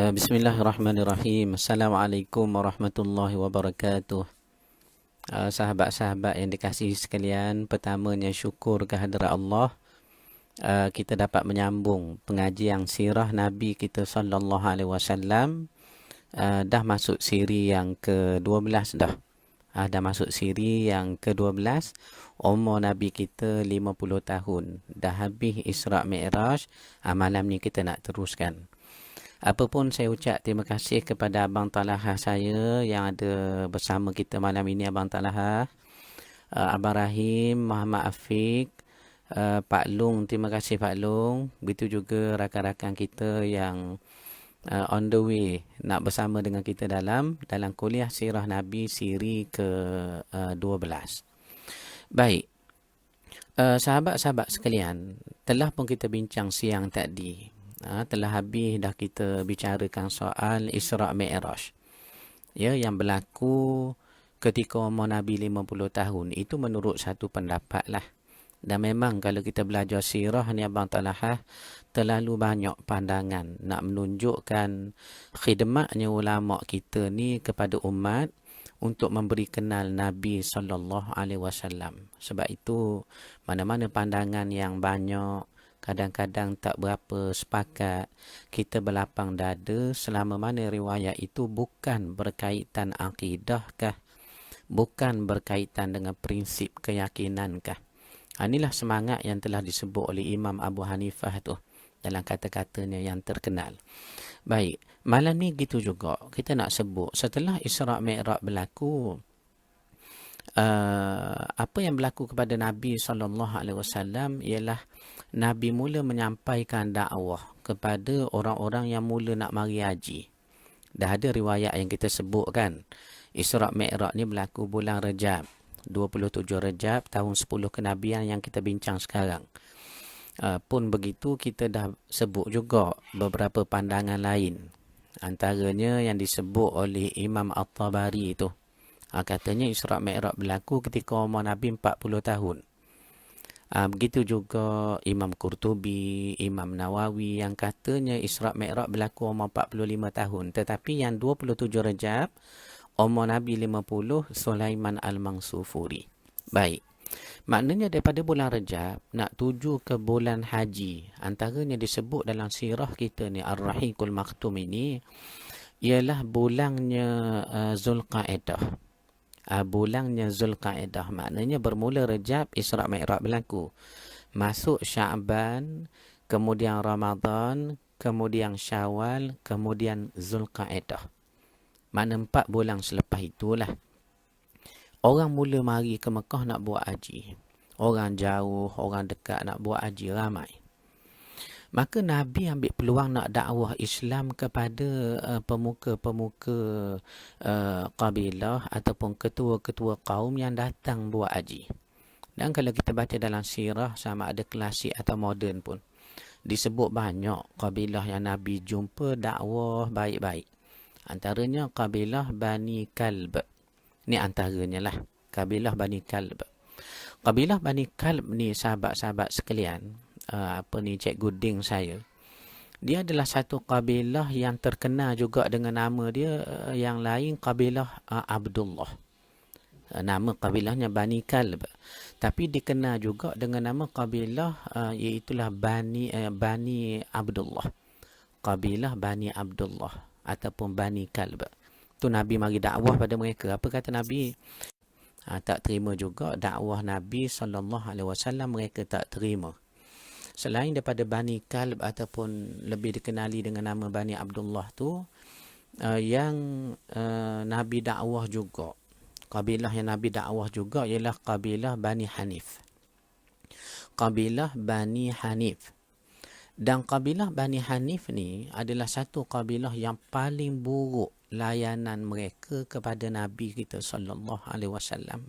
Bismillahirrahmanirrahim. Assalamualaikum warahmatullahi wabarakatuh. Sahabat-sahabat yang dikasihi sekalian, pertamanya syukur kehadrat Allah. Kita dapat menyambung pengajian sirah Nabi kita sallallahu alaihi wasallam. Dah masuk siri yang ke-12 dah. Dah masuk siri yang ke-12. Umur Nabi kita 50 tahun. Dah habis Isra' Mi'raj. Malam ni kita nak teruskan. Apapun saya ucap terima kasih kepada Abang Talaha saya yang ada bersama kita malam ini, Abang Talaha, Abang Rahim, Muhammad Afiq, Pak Long, terima kasih Pak Long. Begitu juga rakan-rakan kita yang on the way nak bersama dengan kita dalam kuliah Sirah Nabi siri ke-12. Baik, sahabat-sahabat sekalian, telah pun kita bincang siang tadi. Telah habis dah kita bicarakan soal Isra' Mi'raj. Ya, yang berlaku ketika umur Nabi 50 tahun. Itu menurut satu pendapat lah. Dan memang kalau kita belajar sirah ni Abang Talahah, terlalu banyak pandangan nak menunjukkan khidmatnya ulama kita ni kepada umat untuk memberi kenal Nabi sallallahu alaihi wasallam. Sebab itu mana-mana pandangan yang banyak kadang-kadang tak berapa sepakat, kita berlapang dada selama mana riwayat itu bukan berkaitan akidah kah, bukan berkaitan dengan prinsip keyakinan kah. Inilah semangat yang telah disebut oleh Imam Abu Hanifah tu dalam kata-katanya yang terkenal. Baik, malam ni gitu juga kita nak sebut setelah Isra' Mi'raj berlaku, apa yang berlaku kepada Nabi SAW ialah Nabi mula menyampaikan dakwah kepada orang-orang yang mula nak mari haji. Dah ada riwayat yang kita sebut kan, Isra' Mi'raj ni berlaku bulan Rejab, 27 Rejab tahun 10 kenabian yang kita bincang sekarang. Pun begitu kita dah sebut juga beberapa pandangan lain. Antaranya yang disebut oleh Imam At-Tabari itu. Katanya Isra' Mi'raj berlaku ketika umur Nabi 40 tahun. Begitu juga Imam Qurtubi, Imam Nawawi yang katanya Isra' Mi'raj berlaku umur 45 tahun. Tetapi yang 27 Rejab, umur Nabi 50, Sulaiman Al-Mansufuri. Baik. Maknanya daripada bulan Rejab nak tuju ke bulan haji, antaranya disebut dalam sirah kita ni Ar-Rahiqul Maktum ini ialah bulannya Zulqa'edah. Bulannya Zulqa'edah, maknanya bermula Rejab, Isra' Mi'raj berlaku. Masuk Sya'ban, kemudian Ramadan, kemudian Syawal, kemudian Zulqa'edah. Makna 4 bulan selepas itulah orang mula mari ke Mekah nak buat haji. Orang jauh, orang dekat nak buat haji ramai. Maka Nabi ambil peluang nak dakwah Islam kepada pemuka-pemuka kabilah ataupun ketua-ketua kaum yang datang buat haji. Dan kalau kita baca dalam sirah, sama ada klasik atau moden pun, disebut banyak kabilah yang Nabi jumpa dakwah baik-baik. Antaranya kabilah Bani Kalb. Ni antaranya lah, kabilah Bani Kalb. Kabilah Bani Kalb ni sahabat-sahabat sekalian, Cikgu Ding saya, dia adalah satu kabilah yang terkenal juga dengan nama dia yang lain, kabilah Abdullah. Nama kabilahnya Bani Kalb, tapi dikenal juga dengan nama kabilah iaitulah Bani Abdullah. Kabilah Bani Abdullah ataupun Bani Kalb. Tu Nabi mari dakwah pada mereka. Apa kata Nabi? Tak terima juga dakwah Nabi SAW, mereka tak terima. Selain daripada Bani Kalb ataupun lebih dikenali dengan nama Bani Abdullah tu, yang Nabi dakwah juga, kabilah yang Nabi dakwah juga ialah kabilah Bani Hanif. Kabilah Bani Hanif. Dan kabilah Bani Hanif ni adalah satu kabilah yang paling buruk layanan mereka kepada Nabi kita sallallahu alaihi wasallam.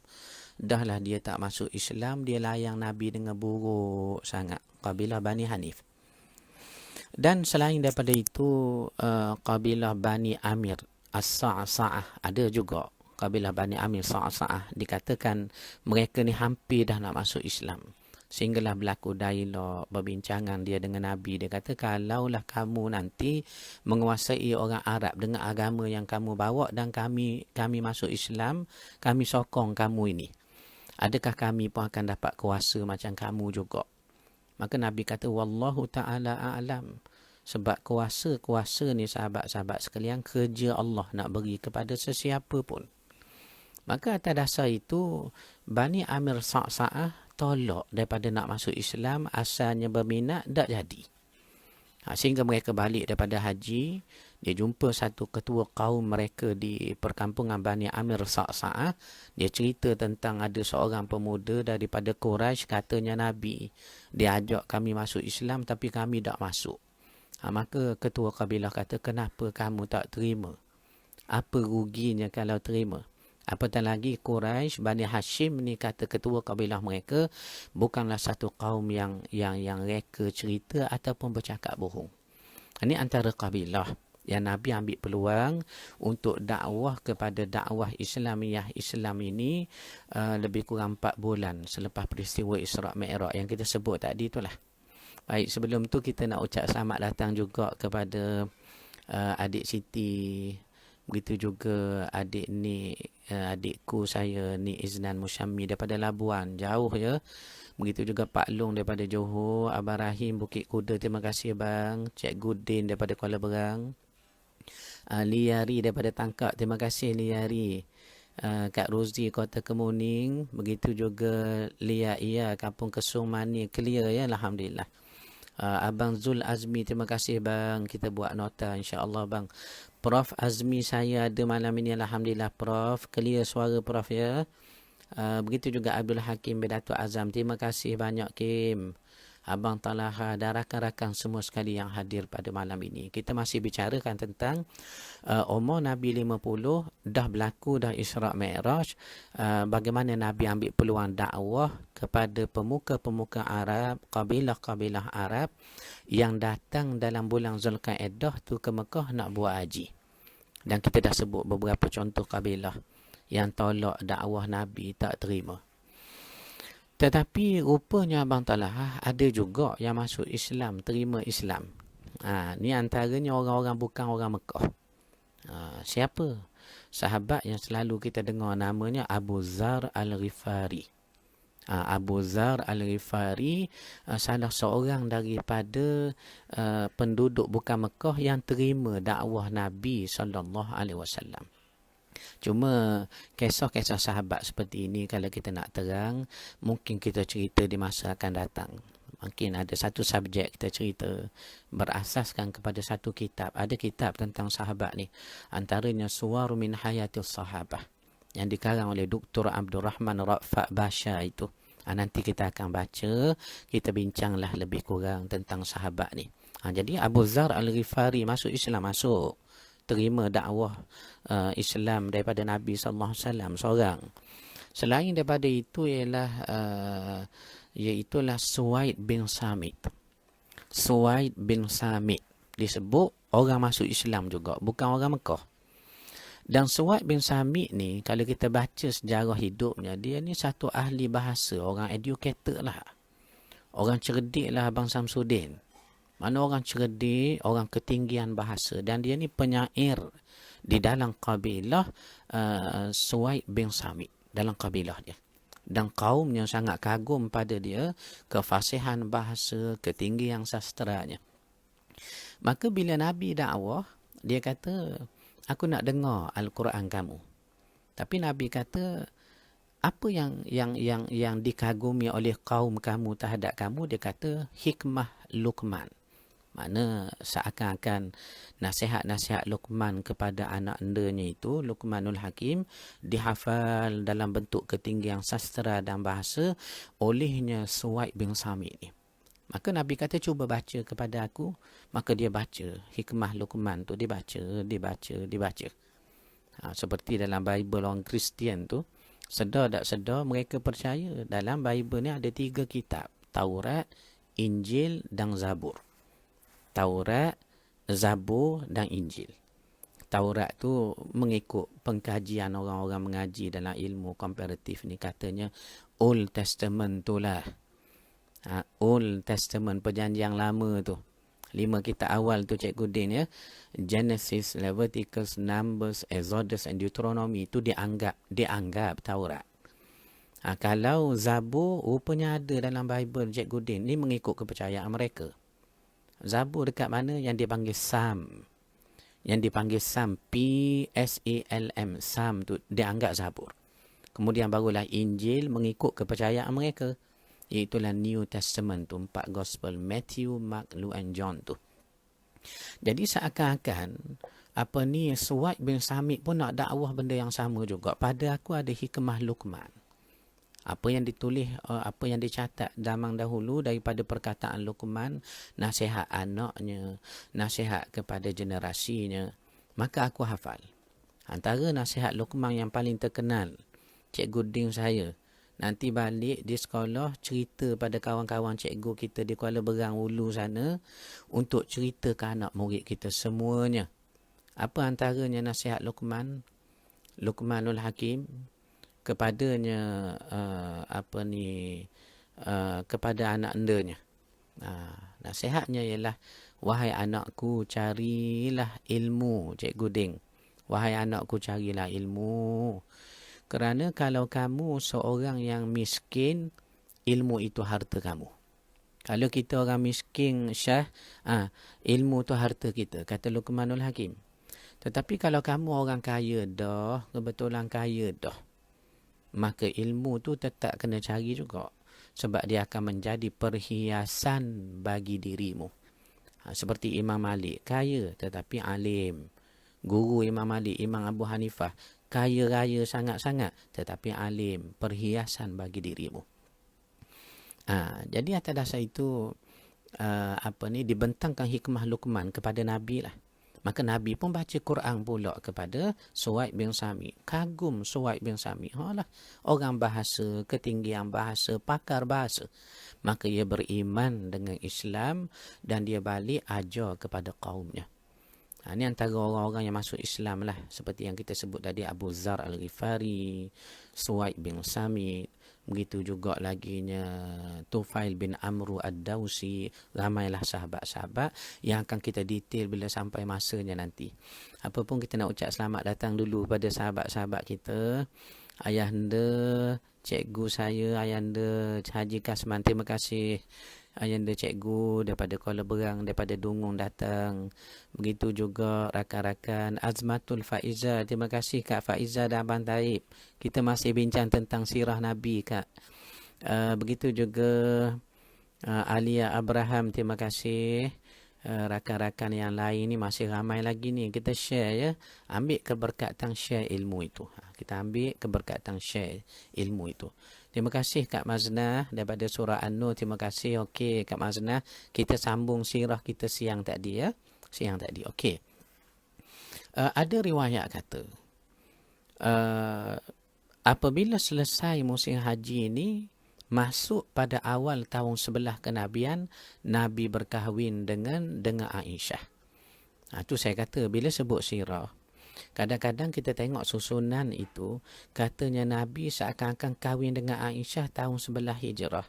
Dahlah dia tak masuk Islam, dia layan Nabi dengan buruk sangat. Kabilah Bani Hanif. Dan selain daripada itu, kabilah Bani Amir As-Sa'sa'ah ada juga. Kabilah Bani Amir Sa'sa'ah dikatakan mereka ni hampir dah nak masuk Islam. Sehinggalah berlaku dialog, perbincangan dia dengan Nabi. Dia kata, kalaulah kamu nanti menguasai orang Arab dengan agama yang kamu bawa dan kami masuk Islam, kami sokong kamu ini. Adakah kami pun akan dapat kuasa macam kamu juga? Maka Nabi kata, wallahu ta'ala a'lam. Sebab kuasa ni sahabat-sahabat sekalian, kerja Allah nak beri kepada sesiapa pun. Maka atas dasar itu, Bani Amir Sa'sa'ah tolak daripada nak masuk Islam, asalnya berminat, tak jadi. Sehingga mereka balik daripada haji, dia jumpa satu ketua kaum mereka di perkampungan Bani Amir Sa'sa'ah. Dia cerita tentang ada seorang pemuda daripada Quraisy, katanya Nabi, dia ajak kami masuk Islam tapi kami tak masuk. Maka ketua kabilah kata, kenapa kamu tak terima? Apa ruginya kalau terima? Apatah lagi Quraisy, Bani Hashim ni, kata ketua kabilah mereka, bukanlah satu kaum yang reka cerita ataupun bercakap bohong. Ini antara kabilah yang Nabi ambil peluang untuk dakwah kepada dakwah Islamiyah Islam ini lebih kurang 4 bulan selepas peristiwa Isra' Mi'raj yang kita sebut tadi itulah. Baik, sebelum tu kita nak ucap selamat datang juga kepada adik Siti. Begitu juga adikku saya ni Iznan Musyammi daripada Labuan, jauh ya. Begitu juga Pak Long daripada Johor, Abang Rahim Bukit Kuda, terima kasih bang. Cikgu Din daripada Kuala Berang, Liari daripada Tangkak, terima kasih Liari. Kak Rozi Kota Kemuning, begitu juga Lia Ia Kampung Kesung Mani, clear ya, alhamdulillah. Abang Zul Azmi, terima kasih bang, kita buat nota insya-Allah bang. Prof Azmi saya ada malam ini, alhamdulillah Prof, clear suara Prof ya. Begitu juga Abdul Hakim bin Datuk Azam, terima kasih banyak Kim. Abang Talaha dan rakan-rakan semua sekali yang hadir pada malam ini. Kita masih bicarakan tentang umur Nabi 50, dah berlaku dah Isra' Mi'raj, bagaimana Nabi ambil peluang dakwah kepada pemuka-pemuka Arab, kabilah-kabilah Arab yang datang dalam bulan Zulkaidah tu ke Mekah nak buat haji. Dan kita dah sebut beberapa contoh kabilah yang tolak dakwah Nabi, tak terima. Tetapi rupanya Abang Talah ada juga yang masuk Islam, terima Islam. Ni antaranya orang-orang bukan orang Mekah. Siapa? Sahabat yang selalu kita dengar namanya Abu Zar Al-Ghifari. Abu Zar Al-Ghifari salah seorang daripada penduduk bukan Mekah yang terima dakwah Nabi SAW. Cuma kisah-kisah sahabat seperti ini kalau kita nak terang, mungkin kita cerita di masa akan datang. Mungkin ada satu subjek kita cerita berasaskan kepada satu kitab. Ada kitab tentang sahabat ni. Antaranya Suwaru min Hayatil Sahabah yang dikarang oleh Dr. Abdul Rahman Ra'fa Basha itu. Nanti kita akan baca, kita bincanglah lebih kurang tentang sahabat ni. Jadi Abu Zar Al-Ghifari masuk Islam, masuk. Terima dakwah Islam daripada Nabi SAW seorang. Selain daripada itu iaitulah Suwaid bin Samit. Suwaid bin Samit disebut orang masuk Islam juga, bukan orang Mekah. Dan Suwaid bin Samit ni, kalau kita baca sejarah hidupnya, dia ni satu ahli bahasa, orang educated lah, orang cerdik lah Abang Samsudin. Mana orang cerdik, orang ketinggian bahasa. Dan dia ni penyair di dalam kabilah Suwaid bin Samit, dalam kabilah dia. Dan kaumnya sangat kagum pada dia, kefasihan bahasa, ketinggian sastranya. Maka bila Nabi dakwah, dia kata, aku nak dengar Al-Quran kamu. Tapi Nabi kata, apa yang dikagumi oleh kaum kamu terhadap kamu? Dia kata, hikmah Luqman. Mana seakan-akan nasihat-nasihat Luqman kepada anak endanya itu, Luqmanul Hakim, dihafal dalam bentuk ketinggian sastra dan bahasa olehnya Suwaid bin Samit ni. Maka Nabi kata, cuba baca kepada aku. Maka dia baca hikmah Luqman tu, dibaca. Seperti dalam Bible orang Kristian tu, sedar tak sedar mereka percaya dalam Bible ni ada 3 kitab, Taurat, Injil dan Zabur. Taurat, Zabur dan Injil. Taurat tu mengikut pengkajian orang-orang mengaji dalam ilmu komparatif ni, katanya Old Testament tu lah Old Testament, perjanjian lama tu. 5 kitab awal tu Cikgu Din ya. Genesis, Leviticus, Numbers, Exodus and Deuteronomy tu dianggap Taurat. Kalau Zabur rupanya ada dalam Bible Cikgu Din, ni mengikut kepercayaan mereka. Zabur dekat mana? Yang dipanggil Psalm. Yang dipanggil Psalm, P-S-A-L-M, Psalm tu dianggap Zabur. Kemudian barulah Injil mengikut kepercayaan mereka. Iaitulah New Testament tu, 4 Gospel, Matthew, Mark, Luke and John tu. Jadi seakan-akan Suhaib bin Samit pun nak dakwah benda yang sama juga. Pada aku ada hikmah Luqman. Apa yang ditulis, apa yang dicatat zaman dahulu daripada perkataan Luqman, nasihat anaknya, nasihat kepada generasinya, maka aku hafal. Antara nasihat Luqman yang paling terkenal, Cikgu Din saya, nanti balik di sekolah cerita pada kawan-kawan cikgu kita di Kuala Berang Ulu sana, untuk cerita ke anak murid kita semuanya. Apa antaranya nasihat Luqman? Luqmanul Hakim kepadanya kepada anak endanya. Nasihatnya ialah, wahai anakku, carilah ilmu, Cikgu Ding. Wahai anakku, carilah ilmu. Kerana kalau kamu seorang yang miskin, ilmu itu harta kamu. Kalau kita orang miskin, ilmu itu harta kita, kata Luqmanul Hakim. Tetapi kalau kamu orang kaya dah, kebetulan kaya dah, maka ilmu tu tetap kena cari juga. Sebab dia akan menjadi perhiasan bagi dirimu. Seperti Imam Malik, kaya tetapi alim. Guru Imam Malik, Imam Abu Hanifah, kaya raya sangat-sangat tetapi alim, perhiasan bagi dirimu. Jadi atas dasar itu dibentangkan hikmah Luqman kepada Nabi lah. Maka Nabi pun baca Quran pula kepada Suhaib bin Samit. Kagum Suhaib bin Samit. Orang bahasa, ketinggian bahasa, pakar bahasa. Maka ia beriman dengan Islam dan dia balik ajar kepada kaumnya. Ini antara orang-orang yang masuk Islam lah. Seperti yang kita sebut tadi, Abu Zar Al-Ghifari, Suhaib bin Samit. Begitu juga laginya Tufail bin Amru Ad-Dawsi. Ramailah sahabat-sahabat yang akan kita detail bila sampai masanya nanti. Apapun kita nak ucap selamat datang dulu pada sahabat-sahabat kita. Ayahanda, cikgu saya, Ayahanda Haji Kasman, terima kasih. Ayahanda cikgu daripada Kuala Berang, daripada Dungung datang. Begitu juga rakan-rakan Azmatul Faiza, terima kasih Kak Faiza dan Abang Taib. Kita masih bincang tentang sirah Nabi, Kak. Begitu juga Alia Abraham, terima kasih. Rakan-rakan yang lain ni masih ramai lagi ni. Kita share ya. Ambil keberkatan share ilmu itu. Kita ambil keberkatan share ilmu itu. Terima kasih Kak Maznah daripada surah An-Nur. Terima kasih. Okey Kak Maznah, kita sambung sirah kita siang tadi ya. Siang tadi. Okey. Ada riwayat kata apabila selesai musim haji ini, masuk pada awal tahun 11 kenabian, Nabi berkahwin dengan Aisyah. Itu saya kata bila sebut sirah, kadang-kadang kita tengok susunan itu, katanya Nabi seakan-akan kahwin dengan Aisyah tahun 11 Hijrah.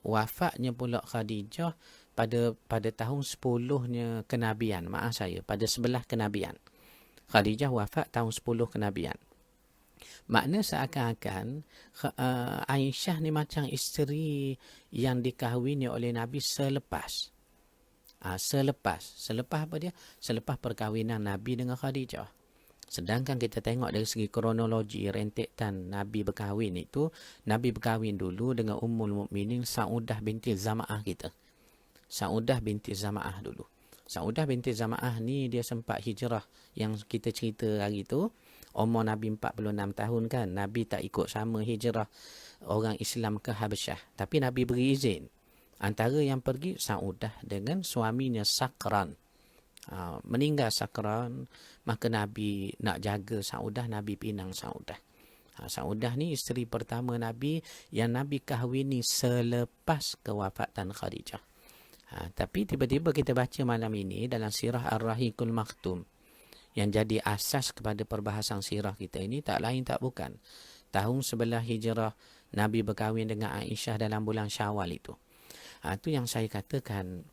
Wafatnya pula Khadijah pada tahun 10-nya kenabian. Maaf saya, pada 11 kenabian. Khadijah wafat tahun 10 kenabian. Makna seakan-akan Aisyah ni macam isteri yang dikahwini oleh Nabi selepas. Selepas apa dia? Selepas perkahwinan Nabi dengan Khadijah. Sedangkan kita tengok dari segi kronologi rentetan Nabi berkahwin itu, Nabi berkahwin dulu dengan Ummul Mukminin Saudah binti Zama'ah kita. Saudah binti Zama'ah dulu. Saudah binti Zama'ah ni dia sempat hijrah yang kita cerita hari tu. Umur Nabi 46 tahun kan. Nabi tak ikut sama hijrah orang Islam ke Habasyah. Tapi Nabi beri izin. Antara yang pergi Saudah dengan suaminya Sakran. Meninggal Sakran, maka Nabi nak jaga Saudah, Nabi pinang Saudah. Saudah ni isteri pertama Nabi yang Nabi kahwini selepas kewafatan Khadijah. Tapi tiba-tiba kita baca malam ini dalam sirah Ar-Rahiqul Maktum, yang jadi asas kepada perbahasan sirah kita ini tak lain tak bukan. Tahun 11 Hijrah Nabi berkahwin dengan Aisyah dalam bulan Syawal itu. Itu yang saya katakan,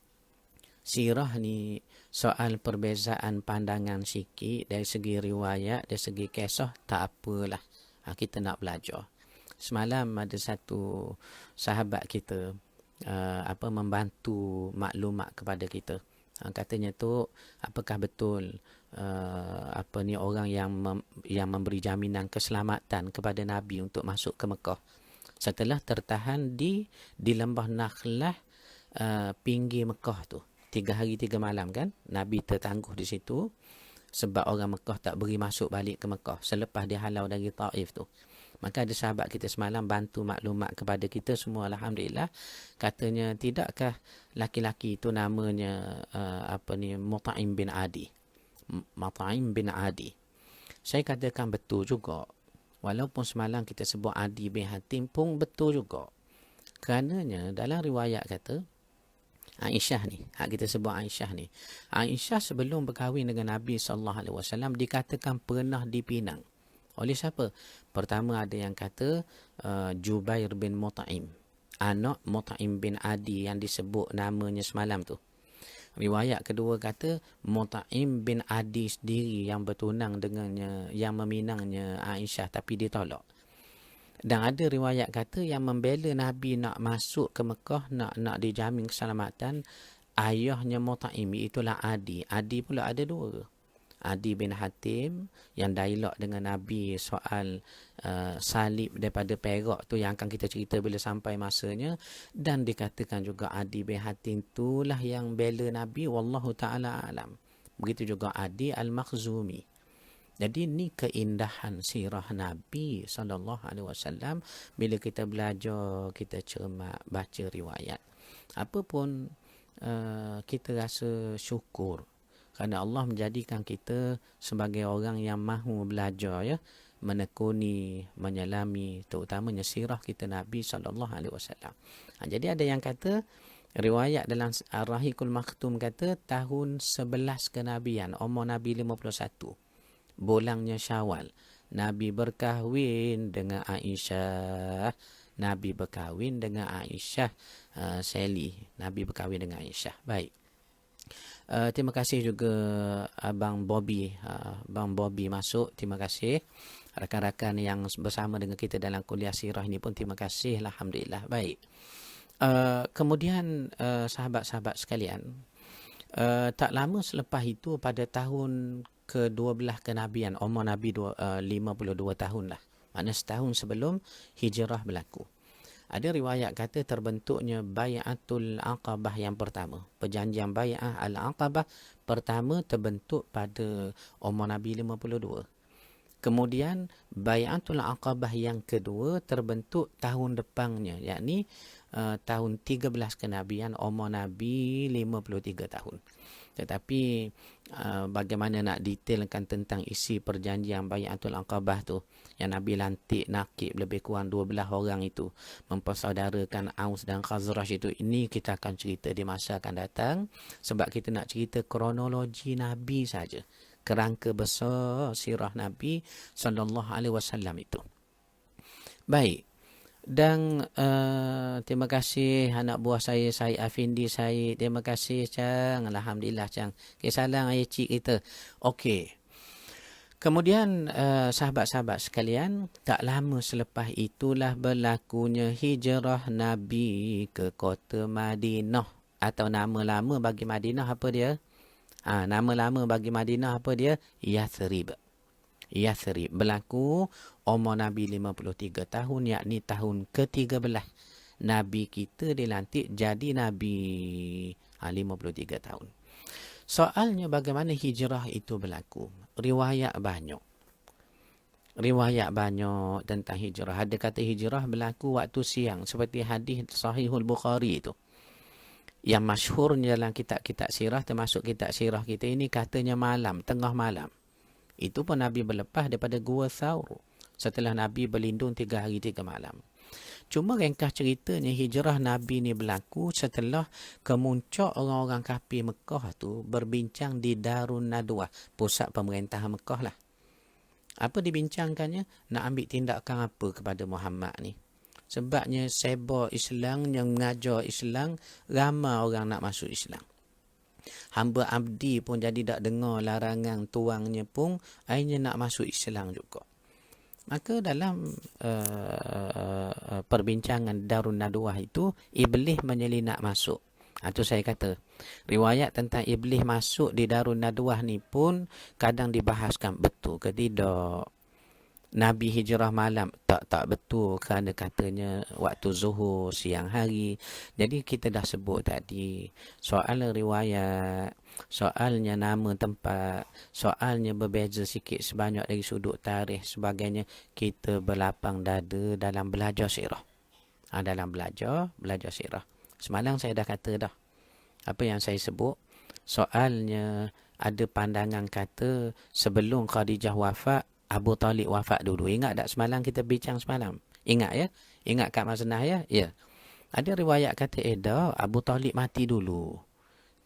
sirah ni soal perbezaan pandangan sikit dari segi riwayat, dari segi kisah, tak apalah. Kita nak belajar. Semalam ada satu sahabat kita membantu maklumat kepada kita. Katanya tu, apakah betul orang yang memberi jaminan keselamatan kepada Nabi untuk masuk ke Mekah setelah tertahan di lembah Nakhlah, pinggir Mekah tu 3 hari 3 malam kan. Nabi tertangguh di situ sebab orang Mekah tak beri masuk balik ke Mekah selepas dihalau dari Taif tu. Maka ada sahabat kita semalam bantu maklumat kepada kita semua, alhamdulillah. Katanya, tidakkah laki-laki itu namanya Mut'im bin Adi? Mut'im bin Adi. Saya katakan betul juga. Walaupun semalam kita sebut Adi bin Hatim pun betul juga. Kerananya dalam riwayat kata Aisyah ni, kita sebut Aisyah ni. Aisyah sebelum berkahwin dengan Nabi SAW dikatakan pernah dipinang. Oleh siapa? Pertama ada yang kata Jubair bin Mut'im, anak Mut'im bin Adi yang disebut namanya semalam tu. Riwayat kedua kata Mut'im bin Adi sendiri yang bertunang dengannya, yang meminangnya Aisyah tapi ditolak. Dan ada riwayat kata yang membela Nabi nak masuk ke Mekah, nak dijamin keselamatan, ayahnya Mut'im, itulah Adi. Adi pula ada 2. Adi bin Hatim yang dialog dengan Nabi soal salib daripada Perak tu, yang akan kita cerita bila sampai masanya. Dan dikatakan juga Adi bin Hatim itulah yang bela Nabi, wallahu ta'ala alam. Begitu juga Adi al-Makhzumi. Jadi ni keindahan sirah Nabi SAW bila kita belajar, kita cermat, baca riwayat. Apapun kita rasa syukur kerana Allah menjadikan kita sebagai orang yang mahu belajar, ya, menekuni, menyelami terutamanya sirah kita Nabi SAW. Jadi ada yang kata, riwayat dalam Ar-Rahiqul Maktum kata tahun 11 kenabian, umur Nabi 51, bulangnya Syawal, Nabi berkahwin dengan Aisyah. Nabi berkahwin dengan Aisyah Sally. Nabi berkahwin dengan Aisyah. Baik. Terima kasih juga Abang Bobby. Abang Bobby masuk. Terima kasih. Rakan-rakan yang bersama dengan kita dalam kuliah sirah ini pun terima kasih. Alhamdulillah. Baik. Kemudian sahabat-sahabat sekalian, tak lama selepas itu pada tahun ke-12 kenabian, umur Nabi 52 tahun lah. Maknanya setahun sebelum hijrah berlaku. Ada riwayat kata terbentuknya Bai'atul Aqabah yang pertama. Perjanjian Bai'ah Al-Aqabah pertama terbentuk pada umur Nabi 52. Kemudian Bai'atul Aqabah yang kedua terbentuk tahun depannya, yakni tahun 13 kenabian, umur Nabi 53 tahun. Tetapi bagaimana nak detailkan tentang isi perjanjian Bai'atul Aqabah tu, yang Nabi lantik nakib lebih kurang 12 orang itu, mempersaudarakan Aus dan Khazraj itu, ini kita akan cerita di masa akan datang. Sebab kita nak cerita kronologi Nabi saja, kerangka besar sirah Nabi SAW itu. Baik. Dan terima kasih anak buah saya, Syed Afindi Syed. Terima kasih Cang. Alhamdulillah Cang. Okay, salam ayah cik kita. Okey. Kemudian sahabat-sahabat sekalian, tak lama selepas itulah berlakunya hijrah Nabi ke kota Madinah. Atau nama lama bagi Madinah apa dia? Nama lama bagi Madinah apa dia? Yathrib. Yathrib berlaku umur Nabi 53 tahun, yakni tahun ke-13 Nabi kita dilantik jadi Nabi. 53 tahun. Soalnya bagaimana hijrah itu berlaku? Riwayat banyak. Riwayat banyak tentang hijrah. Ada kata hijrah berlaku waktu siang, seperti hadis Sahihul Bukhari itu. Yang masyhurnya dalam kitab-kitab sirah, termasuk kitab sirah kita ini, katanya malam, tengah malam. Itu pun Nabi berlepas daripada Gua Thawr setelah Nabi berlindung 3 hari 3 malam. Cuma ringkas ceritanya, hijrah Nabi ni berlaku setelah kemuncak orang-orang kafir Mekah tu berbincang di Darun Nadwah, pusat pemerintahan Mekah lah. Apa dibincangkannya? Nak ambil tindakan apa kepada Muhammad ni? Sebabnya sebar Islam, yang mengajar Islam, ramai orang nak masuk Islam. Hamba abdi pun jadi tak dengar larangan tuangnya pun, akhirnya nak masuk Islam juga. Maka dalam perbincangan Darun Nadwah itu, Iblis menyelinap masuk. Itu saya kata, riwayat tentang Iblis masuk di Darun Nadwah ni pun kadang dibahaskan betul ke tidak. Nabi hijrah malam, tak betul, kerana katanya waktu zuhur siang hari. Jadi kita dah sebut tadi, soal riwayat, soalnya nama tempat, soalnya berbeza sikit sebanyak dari sudut tarikh sebagainya, kita berlapang dada dalam belajar sirah. Dalam belajar sirah. Semalam saya dah kata dah, apa yang saya sebut, soalnya ada pandangan kata sebelum Khadijah wafat, Abu Talib wafat dulu. Ingat tak semalam kita bincang semalam? Ingat ya? Ingat Kak Masnah ya? Ya. Ada riwayat kata Abu Talib mati dulu.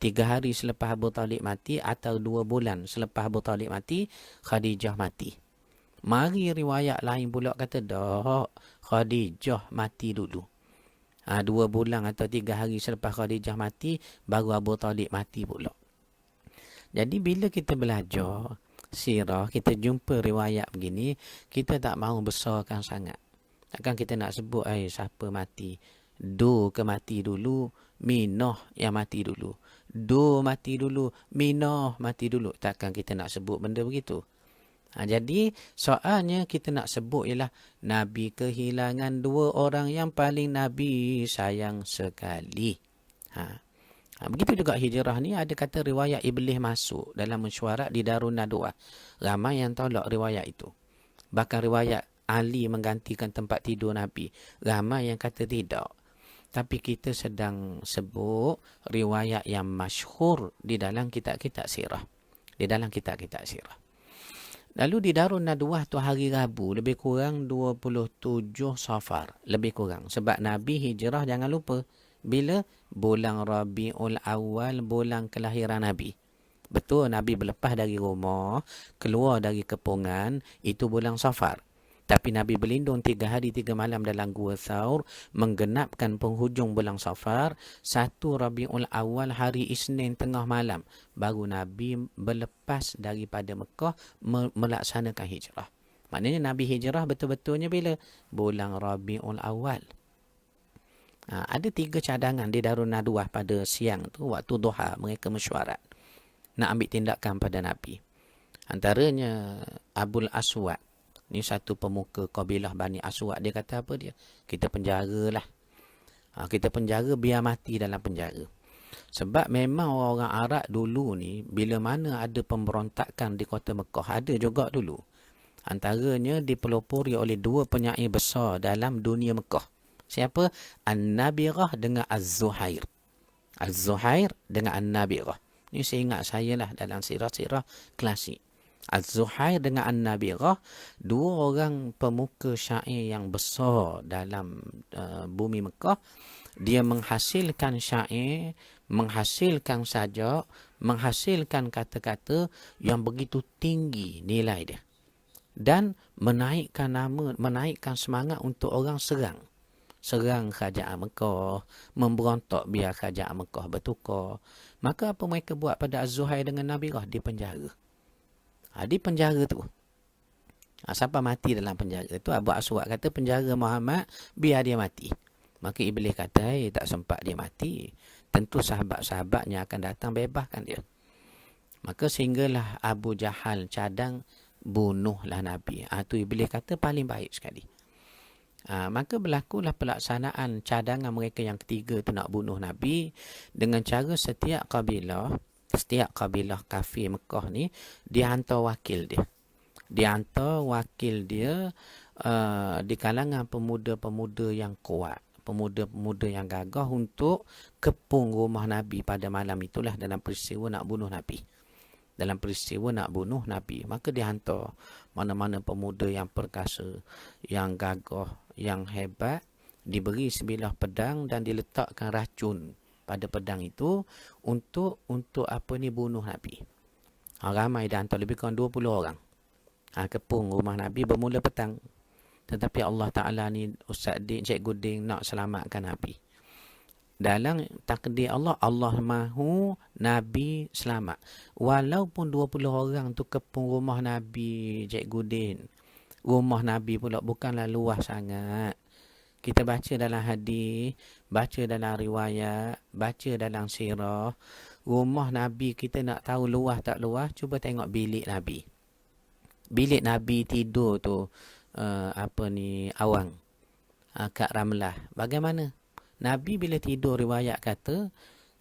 3 hari selepas Abu Talib mati atau 2 bulan selepas Abu Talib mati, Khadijah mati. Mari riwayat lain pula kata Khadijah mati dulu. 2 bulan atau 3 hari selepas Khadijah mati, baru Abu Talib mati pula. Jadi bila kita belajar sirah, kita jumpa riwayat begini, kita tak mahu besarkan sangat. Takkan kita nak sebut siapa mati. Do ke mati dulu, Minah yang mati dulu. Do mati dulu, Minah mati dulu. Takkan kita nak sebut benda begitu. Jadi soalnya kita nak sebut ialah Nabi kehilangan 2 orang yang paling Nabi sayang sekali. Begitu juga hijrah ni, ada kata riwayat Iblis masuk dalam mesyuarat di Darun Nadwah. Ramai yang tolak riwayat itu. Bahkan riwayat Ali menggantikan tempat tidur Nabi. Ramai yang kata tidak. Tapi kita sedang sebut riwayat yang masyhur di dalam kitab-kitab sirah. Di dalam kitab-kitab sirah. Lalu di Darun Nadwah tu hari Rabu, lebih kurang 27 Safar. Lebih kurang. Sebab Nabi hijrah, jangan lupa, bila? Bulan Rabiul Awal, bulan kelahiran Nabi. Betul, Nabi berlepas dari rumah, keluar dari kepungan, itu bulan Safar. Tapi Nabi berlindung 3 hari 3 malam dalam Gua Thaur, menggenapkan penghujung bulan Safar, 1 Rabiul Awal, hari Isnin tengah malam. Baru Nabi berlepas daripada Mekah, melaksanakan hijrah. Maknanya Nabi hijrah betul-betulnya bila? Bulan Rabiul Awal. Ada 3 cadangan di Darun Nadwah pada siang tu, waktu duha, mereka mesyuarat nak ambil tindakan pada Nabi. Antaranya Abul Aswad, ni satu pemuka kabilah Bani Aswad. Dia kata apa dia? Kita penjaralah. Kita penjara biar mati dalam penjara. Sebab memang orang Arab dulu ni, bila mana ada pemberontakan di kota Mekah, ada juga dulu. Antaranya dipelopori oleh 2 penyair besar dalam dunia Mekah. Siapa? An-Nabirah dengan Az-Zuhair. Az-Zuhair dengan An-Nabirah. Ini saya ingat saya lah dalam sirah-sirah klasik. Az-Zuhair dengan An-Nabirah, 2 orang pemuka syair yang besar dalam bumi Mekah. Dia menghasilkan syair, menghasilkan sajak, menghasilkan kata-kata yang begitu tinggi nilai dia. Dan menaikkan nama, menaikkan semangat untuk orang serang kerajaan Mekah, memberontak biar kerajaan Mekah bertukar. Maka apa mereka buat pada Az-Zuhair dengan Nabirah? Di penjara. Di penjara tu. Siapa mati dalam penjara tu? Abu Aswad kata penjara Muhammad, biar dia mati. Maka Iblis kata, tak sempat dia mati. Tentu sahabat-sahabatnya akan datang bebaskan dia. Maka sehinggalah Abu Jahal cadang, bunuhlah Nabi. Tu Iblis kata paling baik sekali. Maka berlakulah pelaksanaan cadangan mereka yang ketiga tu nak bunuh Nabi, dengan cara setiap kabilah kafir Mekah ni, dia hantar wakil dia. Dia hantar wakil dia di kalangan pemuda-pemuda yang kuat, pemuda-pemuda yang gagah untuk kepung rumah Nabi pada malam itulah dalam peristiwa nak bunuh Nabi. Maka dia hantar mana-mana pemuda yang perkasa, yang gagah, yang hebat, diberi sebilah pedang dan diletakkan racun pada pedang itu untuk bunuh Nabi. Ramai dia hantar, lebih kurang 20 orang. Kepung rumah Nabi bermula petang. Tetapi Allah Ta'ala ni, Ustaz Din, Cikgu Din nak selamatkan Nabi. Dalam takdir Allah, Allah mahu Nabi selamat. Walaupun 20 orang tu kepung rumah Nabi, Cikgu Din. Rumah Nabi pula bukanlah luas sangat. Kita baca dalam hadis, baca dalam riwayat, baca dalam sirah. Rumah Nabi kita nak tahu luas tak luas, cuba tengok bilik Nabi. Bilik Nabi tidur tu, awang. Kat Ramlah. Bagaimana? Nabi bila tidur, riwayat kata,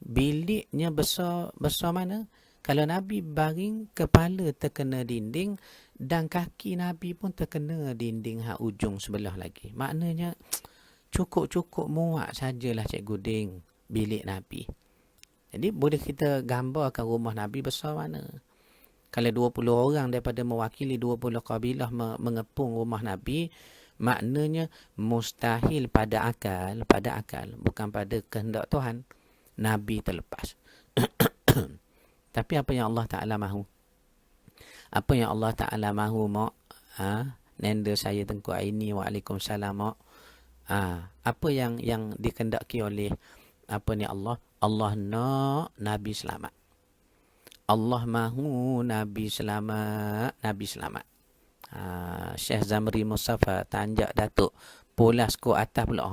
biliknya besar mana? Kalau Nabi baring, kepala terkena dinding dan kaki Nabi pun terkena dinding ujung sebelah lagi. Maknanya, cukup-cukup muat sajalah Cikgu Ding bilik Nabi. Jadi, boleh kita gambarkan rumah Nabi besar mana? Kalau 20 orang daripada mewakili 20 kabilah mengepung rumah Nabi, maknanya mustahil pada akal, bukan pada kehendak Tuhan, Nabi terlepas. Tapi apa yang Allah Ta'ala mahu? Apa yang Allah Ta'ala mahu, Mak? Nenda saya Tengku Aini, waalaikumsalam, Mak. Apa yang dikendaki oleh Allah? Allah nak Nabi selamat. Allah mahu Nabi selamat. Syekh Zamri Mustafa tanjak Datuk pulas ko atas pula.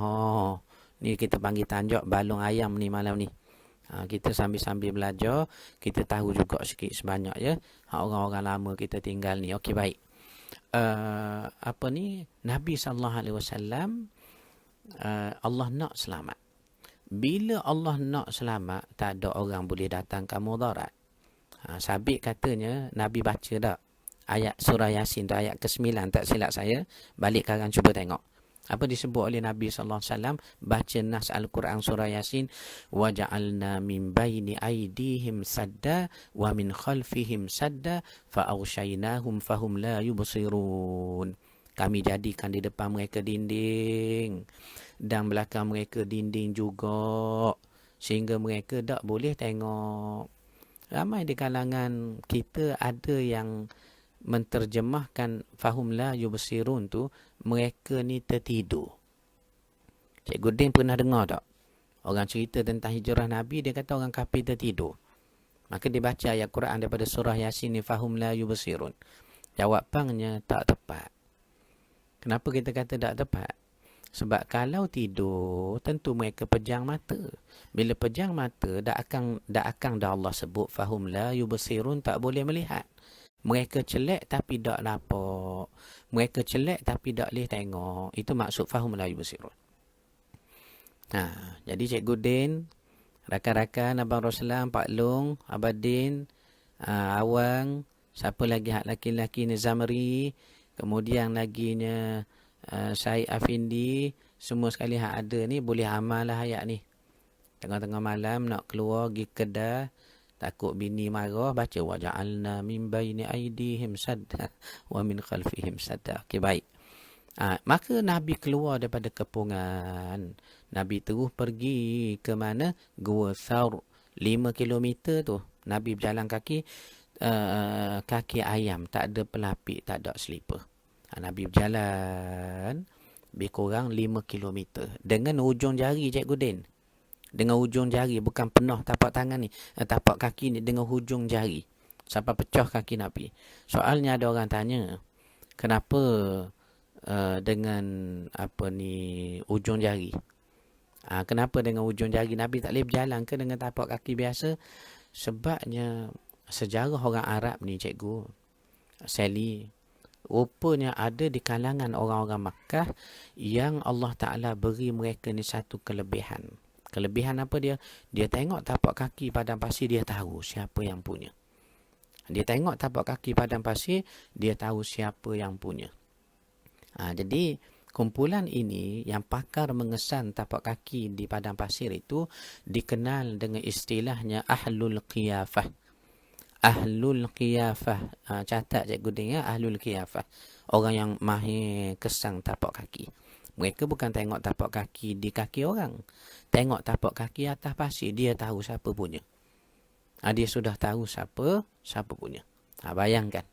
Ni kita panggil tanjak balung ayam ni malam ni. Kita sambil-sambil belajar, kita tahu juga sikit sebanyak ya. Orang-orang lama kita tinggal ni. Okey, baik. Nabi SAW, Allah nak selamat. Bila Allah nak selamat, tak ada orang boleh datang ke mudarat. Sabit katanya, Nabi baca tak? Ayat surah Yasin tu, ayat ke-9, tak silap saya. Balik karan cuba tengok. Apa disebut oleh Nabi SAW? Baca nas Al-Quran surah Yasin. وَجَعَلْنَا مِنْ بَيْنِ أَيْدِيهِمْ سَدًّا وَمِنْ خَلْفِهِمْ سَدًّا فَأَغْشَيْنَاهُمْ فَهُمْ لَا يُبْصِرُونَ. Kami jadikan di depan mereka dinding dan belakang mereka dinding juga, sehingga mereka tak boleh tengok. Ramai di kalangan kita ada yang menterjemahkan fahum la yubsirun tu, mereka ni tertidur. Cikgu Din pernah dengar tak? Orang cerita tentang hijrah Nabi, dia kata orang kafir tertidur. Maka dia baca ayat Quran daripada surah Yasin ni, fahum la yubsirun. Jawapannya tak tepat. Kenapa kita kata tak tepat? Sebab kalau tidur, tentu mereka pejang mata. Bila pejang mata, dah akan Allah sebut fahum la yubsirun, tak boleh melihat. Mereka celak tapi tak nampak. Mereka celak tapi tak boleh tengok. Itu maksud fahum la yubsirun. Jadi Cikgu Din, rakan-rakan Abang Roslan, Pak Long, Abang Din, Awang, siapa lagi hak laki-laki ni, Zamri, kemudian laginya Syed Afindi, semua sekali hak ada ni boleh amal lah ayat ni. Tengah-tengah malam nak keluar pergi kedai, takut bini marah, baca waja'alna min baini aidihim sadda wa min khalfihim sadda. Okey, baik. Maka Nabi keluar daripada kepungan. Nabi terus pergi ke mana? Gua Thawr. 5 kilometer tu Nabi berjalan kaki, kaki ayam, tak ada pelapik, tak ada slipper. Nabi berjalan lebih kurang 5 kilometer dengan ujung jari, Cikgu Din. Dengan ujung jari, bukan penuh tapak tangan ni, tapak kaki ni dengan hujung jari. Sampai pecah kaki Nabi. Soalnya ada orang tanya, kenapa dengan ujung jari? Kenapa dengan ujung jari Nabi tak boleh berjalan ke dengan tapak kaki biasa? Sebabnya sejarah orang Arab ni, Cikgu Sally, rupanya ada di kalangan orang-orang Makkah yang Allah Ta'ala beri mereka ni satu kelebihan. Kelebihan apa dia? Dia tengok tapak kaki padang pasir, dia tahu siapa yang punya. Dia tengok tapak kaki padang pasir, dia tahu siapa yang punya. Jadi kumpulan ini yang pakar mengesan tapak kaki di padang pasir itu dikenal dengan istilahnya Ahlul Qiyafah. Ahlul Qiyafah. Catat Cikgu Din ya, Ahlul Qiyafah. Orang yang mahir kesang tapak kaki. Mereka bukan tengok tapak kaki di kaki orang. Tengok tapak kaki atas pasir, dia tahu siapa punya. Dia sudah tahu siapa punya. Bayangkan.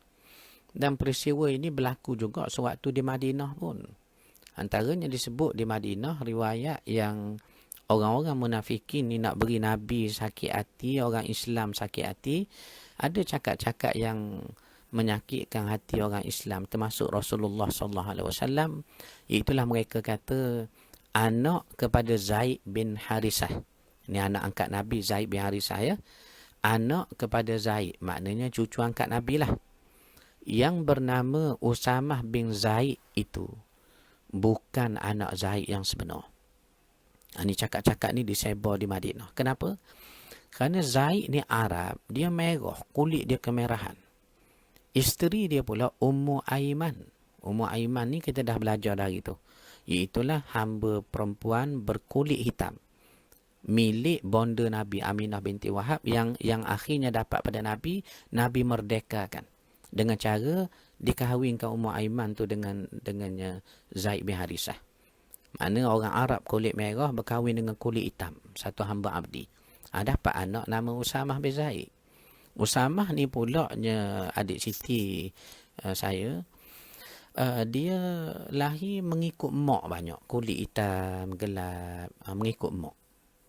Dan peristiwa ini berlaku juga sewaktu di Madinah pun. Antaranya disebut di Madinah riwayat yang orang-orang munafikin ni nak beri Nabi sakit hati, orang Islam sakit hati. Ada cakap-cakap yang menyakitkan hati orang Islam, termasuk Rasulullah sallallahu alaihi wasallam. Itulah mereka kata anak kepada Zaid bin Harisah. Ini anak angkat Nabi Zaid bin Harisah ya. Anak kepada Zaid, maknanya cucu angkat Nabi lah. Yang bernama Usamah bin Zaid itu bukan anak Zaid yang sebenar. Ini cakap-cakap ni disebar di Madinah. Kenapa? Kerana Zaid ni Arab, dia merah, kulit dia kemerahan. Isteri dia pula Ummu Aiman. Ummu Aiman ni kita dah belajar dari tu. Iaitulah hamba perempuan berkulit hitam. Milik bonda Nabi Aminah binti Wahab yang akhirnya dapat pada Nabi, Nabi merdekakan. Dengan cara dikahwinkan Ummu Aiman tu dengannya Zaid bin Harisah. Mana orang Arab kulit merah berkahwin dengan kulit hitam, satu hamba abdi. Dapat anak nama Usamah bin Zaid. Usamah ni pula adik siti saya. Dia lahir mengikut mak banyak, kulit hitam, gelap, mengikut mak.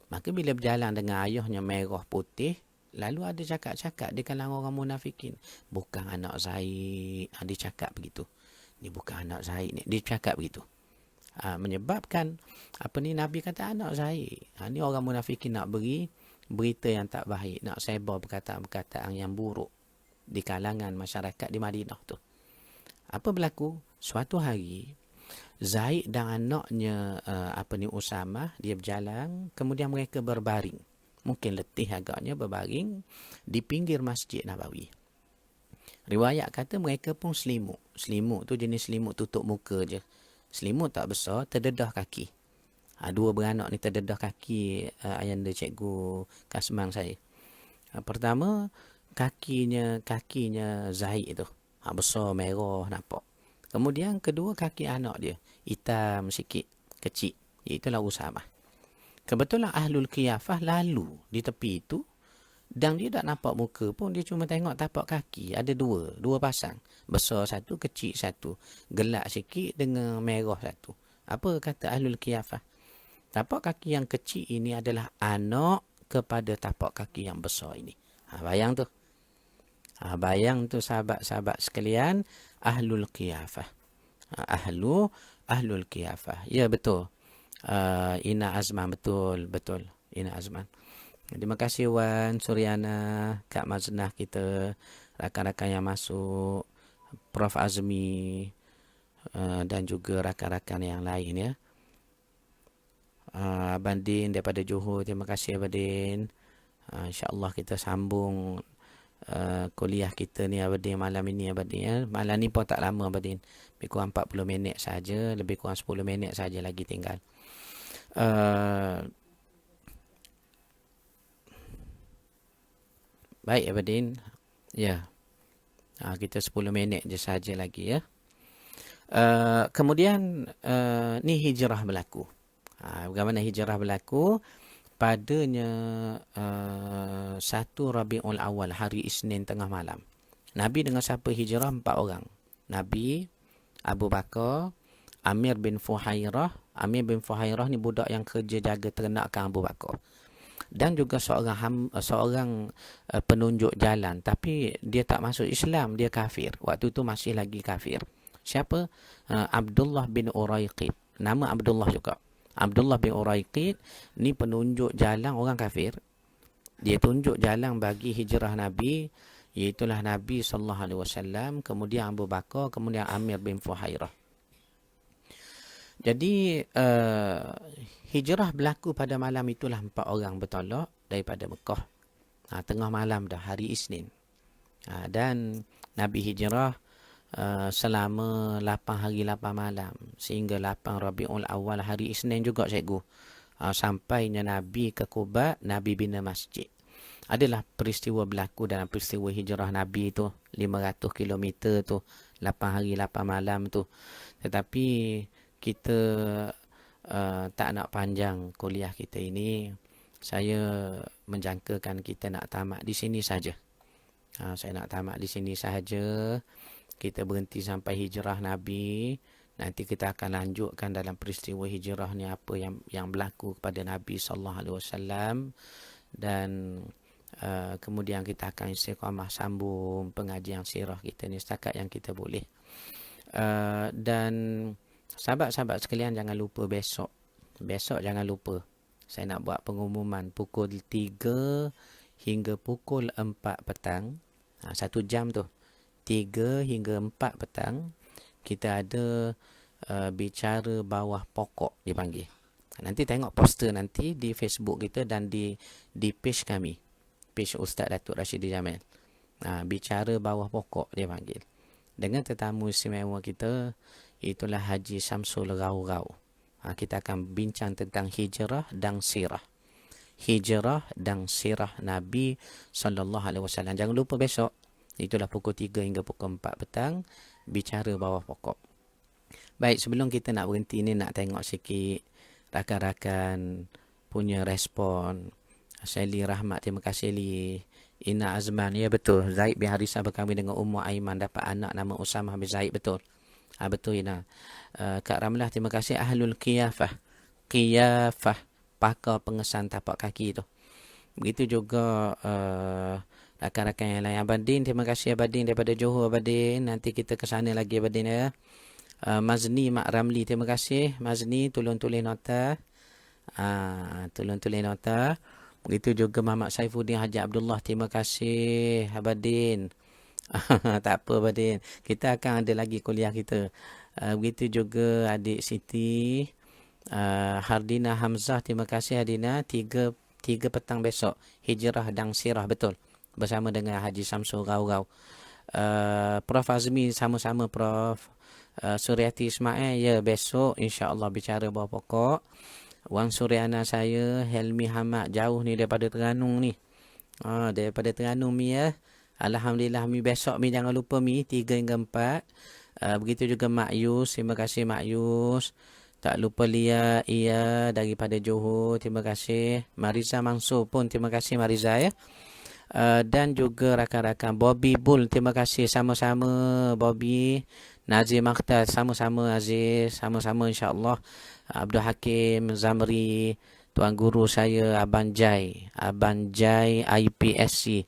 Maka bila berjalan dengan ayahnya merah putih, lalu ada cakap-cakap di kalangan orang munafikin, bukan anak Zaid. Dia cakap begitu. Ni bukan anak Zaid ni. Dia cakap begitu. Menyebabkan Nabi kata anak Zaid. Ni orang munafikin nak beri berita yang tak baik, nak sebar perkataan-perkataan yang buruk di kalangan masyarakat di Madinah tu. Apa berlaku? Suatu hari Zaid dan anaknya Usamah dia berjalan, kemudian mereka berbaring. Mungkin letih agaknya, berbaring di pinggir Masjid Nabawi. Riwayat kata mereka pun selimut. Selimut tu jenis selimut tutup muka je. Selimut tak besar, terdedah kaki. Dua beranak ni terdedah kaki ayanda cikgu Kasmang saya. Pertama, kakinya Zaid tu. Besar, merah, nampak. Kemudian kedua kaki anak dia. Hitam sikit, kecil. Itulah Usamah. Kebetulan Ahlul Qiyafah lalu di tepi itu. Dan dia tak nampak muka pun. Dia cuma tengok tapak kaki. Ada dua pasang. Besar satu, kecil satu. Gelap sikit dengan merah satu. Apa kata Ahlul Qiyafah? Tapak kaki yang kecil ini adalah anak kepada tapak kaki yang besar ini. Bayang tu. Bayang tu sahabat-sahabat sekalian. Ahlul Qiyafah. Ahlul Qiyafah. Ya betul. Ina Azman. Betul. Ina Azman. Terima kasih Wan Suryana, Kak Maznah kita, rakan-rakan yang masuk, Prof Azmi, dan juga rakan-rakan yang lain ya. Abang Din daripada Johor, terima kasih Abang Din. InsyaAllah kita sambung kuliah kita ni Abang Din malam ini Abang Din ya. Malam ni pun tak lama Abang Din, lebih kurang 40 minit saja, lebih kurang 10 minit saja lagi tinggal. Baik Abang Din. Ya. Kita 10 minit je saja lagi ya. Kemudian ni hijrah berlaku. Bagaimana hijrah berlaku? Padanya 1 Rabiul Awal, hari Isnin tengah malam. Nabi dengan siapa hijrah? 4 orang. Nabi, Abu Bakar, Amir bin Fuhairah. Amir bin Fuhairah ni budak yang kerja jaga ternakan Abu Bakar. Dan juga seorang penunjuk jalan, tapi dia tak masuk Islam, dia kafir. Waktu tu masih lagi kafir. Siapa? Abdullah bin Uraiqid. Nama Abdullah juga. Abdullah bin Uraiqid ni penunjuk jalan orang kafir. Dia tunjuk jalan bagi hijrah Nabi, iaitulah Nabi sallallahu alaihi wasallam, kemudian Abu Bakar, kemudian Amir bin Fuhairah. Jadi hijrah berlaku pada malam itulah 4 orang bertolak daripada Mekah. Tengah malam dah, hari Isnin. Dan Nabi hijrah selama 8 hari 8 malam sehingga 8 Rabiul Awal, hari Isnin juga cikgu. Sampainya Nabi ke Quba, Nabi bina masjid. Adalah peristiwa berlaku dalam peristiwa hijrah Nabi tu, 500 km tu, 8 hari 8 malam tu. Tetapi kita tak nak panjang kuliah kita ini. Saya menjangkakan kita nak tamat di sini saja. Saya nak tamat di sini saja. Kita berhenti sampai hijrah Nabi Nanti kita akan lanjutkan dalam peristiwa hijrah ni apa yang berlaku kepada Nabi sallallahu alaihi wasallam, dan kemudian kita akan istiqamah sambung pengajian sirah kita ni setakat yang kita boleh. Dan sahabat-sahabat sekalian, jangan lupa besok jangan lupa saya nak buat pengumuman pukul 3 hingga pukul 4 petang. 1 jam tu, 3 hingga 4 petang, kita ada bicara bawah pokok dipanggil. Nanti tengok poster nanti di Facebook kita dan di page kami, page Ustaz Datuk Rashidi Jamil. Bicara bawah pokok dia panggil. Dengan tetamu istimewa kita, itulah Haji Samsul Rau-Rau. Kita akan bincang tentang hijrah dan sirah. Hijrah dan sirah Nabi sallallahu alaihi wasallam. Jangan lupa besok, itulah pukul 3 hingga pukul 4 petang, bicara bawah pokok. Baik, sebelum kita nak berhenti ni, nak tengok sikit rakan-rakan punya respon. Sally Rahmat, terima kasih Li. Ina Azman, ya betul, Zaid bin Harisah berkahwin dengan Ummu Aiman, dapat anak nama Usamah bin Zaid, betul. Betul Ina. Kak Ramlah, terima kasih. Ahlul Qiyafah, pakar pengesan tapak kaki tu. Begitu juga rakan-rakan yang lain. Abadin, terima kasih Abadin daripada Johor. Abadin, nanti kita ke sana lagi Abadin ya. Mazni Mak Ramli, terima kasih Mazni, tolong tulis nota. Tolong tulis nota. Begitu juga Muhammad Saifuddin Haji Abdullah, terima kasih Abadin. Tak apa Abadin, kita akan ada lagi kuliah kita. Begitu juga adik Siti Hardina Hamzah, terima kasih Hardina. 3 petang besok, hijrah dan sirah, betul, bersama dengan Haji Samsul Rau-Rau. Prof Azmi, sama-sama Prof. Suryati Ismail, ya besok insya-Allah bicara bawah pokok. Wan Suryana saya, Helmi Hamad, jauh ni daripada Terengganu ni. Daripada Terengganu mi ya. Alhamdulillah mi, besok mi jangan lupa mi 3 hingga 4. Begitu juga Mak Yus, terima kasih Mak Yus. Tak lupa Lia Ia daripada Johor, terima kasih. Mariza Mansur pun terima kasih Mariza ya. Dan juga rakan-rakan Bobby Bull, terima kasih sama-sama Bobby. Nazir Makhtar, sama-sama Aziz, sama-sama insya-Allah. Abdul Hakim Zamri, tuan guru saya Abang Jai IPSC.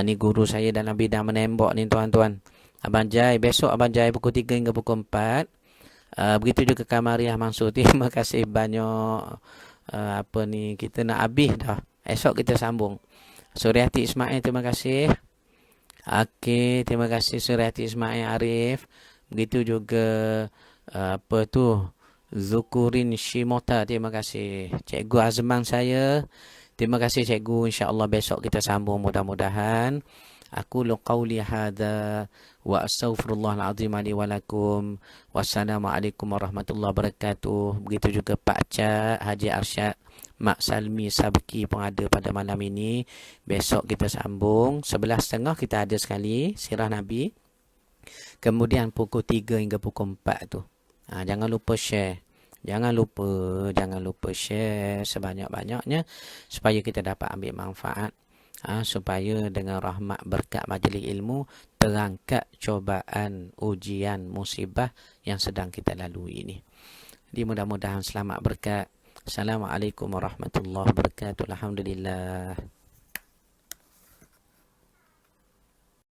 Ni guru saya dalam bidang menembak ni tuan-tuan. Abang Jai, besok Abang Jai pukul 3 hingga pukul 4. Begitu juga Kamariah Mansur, terima kasih banyak. Kita nak habis dah. Esok kita sambung. Suryati Ismail, terima kasih. Okey, terima kasih Suryati Ismail Arif. Begitu juga Zukurin Shimota, terima kasih. Cikgu Azman saya, terima kasih cikgu. InsyaAllah besok kita sambung mudah-mudahan. Aku qawli hadza wa astaghfirullahal azim li wa lakum. Wassalamualaikum warahmatullahi wabarakatuh. Begitu juga Pak Cak Haji Arsyad, Mak Salmi Sabki pun ada pada malam ini. Besok kita sambung 11.30 kita ada sekali sirah Nabi. Kemudian pukul 3 hingga pukul 4 tu. Jangan lupa share. Jangan lupa share sebanyak-banyaknya supaya kita dapat ambil manfaat. Supaya dengan rahmat berkat majlis ilmu terangkat cobaan, ujian, musibah yang sedang kita lalui ini. Jadi mudah-mudahan selamat berkat. Assalamualaikum warahmatullahi wabarakatuh. Alhamdulillah.